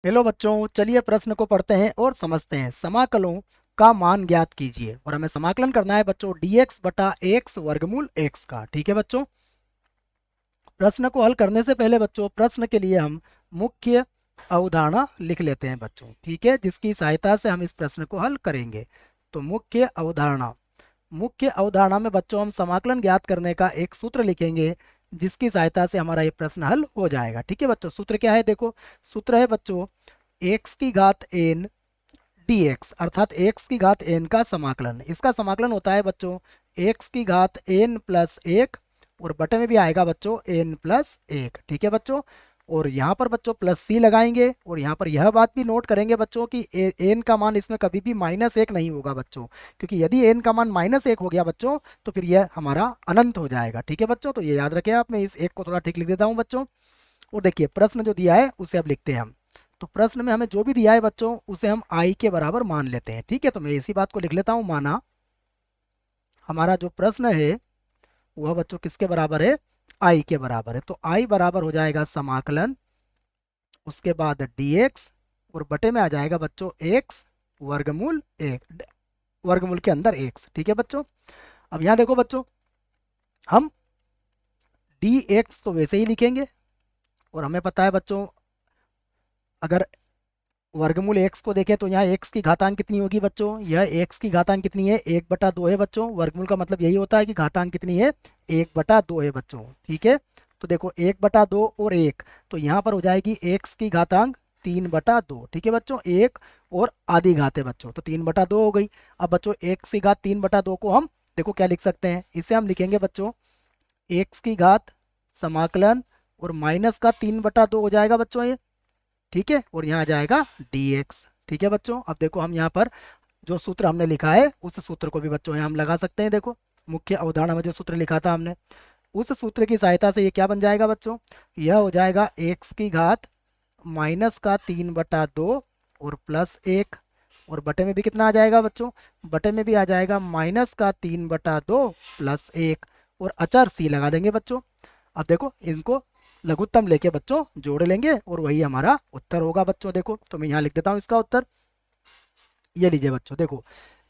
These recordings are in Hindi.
हेलो बच्चों, चलिए प्रश्न को पढ़ते हैं और समझते हैं। समाकलों का मान ज्ञात कीजिए और हमें समाकलन करना है बच्चों dx बटा x वर्गमूल x का। ठीक है बच्चों। प्रश्न को हल करने से पहले बच्चों प्रश्न के लिए हम मुख्य अवधारणा लिख लेते हैं बच्चों। ठीक है, जिसकी सहायता से हम इस प्रश्न को हल करेंगे। तो मुख्य अवधारणा में बच्चों हम समाकलन ज्ञात करने का एक सूत्र लिखेंगे, जिसकी सहायता से हमारा ये प्रश्न हल हो जाएगा। ठीक है बच्चों, सूत्र क्या है? देखो, सूत्र है बच्चों एक्स की घात एन dx, अर्थात एक्स की घात एन का समाकलन। इसका समाकलन होता है बच्चों एक्स की घात एन प्लस एक, और बटे में भी आएगा बच्चों एन प्लस एक। ठीक है बच्चों, और यहाँ पर बच्चों प्लस सी लगाएंगे, और यहाँ पर यह बात भी नोट करेंगे बच्चों कि एन का मान इसमें कभी भी माइनस एक नहीं होगा बच्चों, क्योंकि यदि एन का मान माइनस एक हो गया बच्चों तो फिर यह हमारा अनंत हो जाएगा। ठीक है बच्चों, तो ये याद रखें आप। मैं इस एक को थोड़ा ठीक लिख देता हूँ बच्चों। और देखिए प्रश्न जो दिया है उसे अब लिखते हैं हम। तो प्रश्न में हमें जो भी दिया है बच्चों उसे हम आई के बराबर मान लेते हैं। ठीक है, तो मैं इसी बात को लिख लेता हूं। माना हमारा जो प्रश्न है वह बच्चों किसके बराबर है? आई के बराबर है। तो आई बराबर हो जाएगा समाकलन, उसके बाद dx, और बटे में आ जाएगा बच्चों x वर्गमूल एक, वर्गमूल के अंदर x। ठीक है बच्चों। अब यहाँ देखो बच्चों, हम dx तो वैसे ही लिखेंगे, और हमें पता है बच्चों अगर वर्गमूल एक्स को देखें तो यहाँ एक्स की घातांक कितनी होगी बच्चों? यह एक्स की घातांक कितनी है? 1/2 है बच्चों। वर्गमूल का मतलब यही होता है कि घातांक कितनी है? 1/2 है बच्चों। ठीक है, तो देखो 1/2 और एक, तो यहाँ पर हो जाएगी एक्स की घातांक 3/2। ठीक है बच्चों, एक और आधी घात है बच्चों, तो 3/2 हो गई। अब बच्चों एक्स की घात 3/2 को हम देखो क्या लिख सकते हैं? इसे हम लिखेंगे बच्चों एक्स की घात समाकलन और माइनस का 3/2 हो जाएगा बच्चों ये। ठीक है, और यहाँ आ जाएगा dx। ठीक है बच्चों, अब देखो हम यहाँ पर जो सूत्र हमने लिखा है उस सूत्र को भी बच्चों यहाँ हम लगा सकते हैं। देखो मुख्य अवधारणा में जो सूत्र लिखा था हमने, उस सूत्र की सहायता से ये क्या बन जाएगा बच्चों? यह हो जाएगा एक्स की घात माइनस का 3/2 और प्लस एक, और बटे में भी कितना आ जाएगा बच्चों? बटे में भी आ जाएगा माइनस का 3/2 प्लस एक, और अचर सी लगा देंगे बच्चों। अब देखो इनको लघुत्तम लेके बच्चों जोड़ लेंगे और वही हमारा उत्तर होगा बच्चों। देखो तो मैं यहाँ लिख देता हूँ इसका उत्तर। ये लीजिए बच्चों, देखो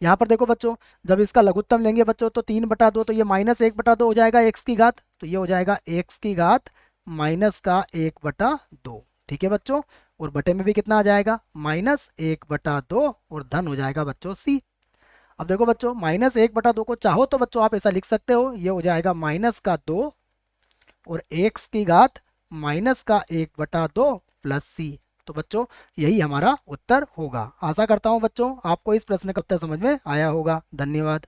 यहाँ पर देखो बच्चों, जब इसका लघुत्तम लेंगे बच्चों तो 3/2, तो ये -1/2 हो जाएगा एक्स की घात, तो ये हो जाएगा एक्स की घात माइनस का 1/2। ठीक है बच्चों, और बटे में भी कितना आ जाएगा? -1/2, और धन हो जाएगा बच्चों सी। अब देखो बच्चों -1/2 को चाहो तो बच्चों आप ऐसा लिख सकते हो, ये हो जाएगा -2 और एक्स की घात -1/2 प्लस सी। तो बच्चों यही हमारा उत्तर होगा। आशा करता हूं बच्चों आपको इस प्रश्न का उत्तर समझ में आया होगा। धन्यवाद।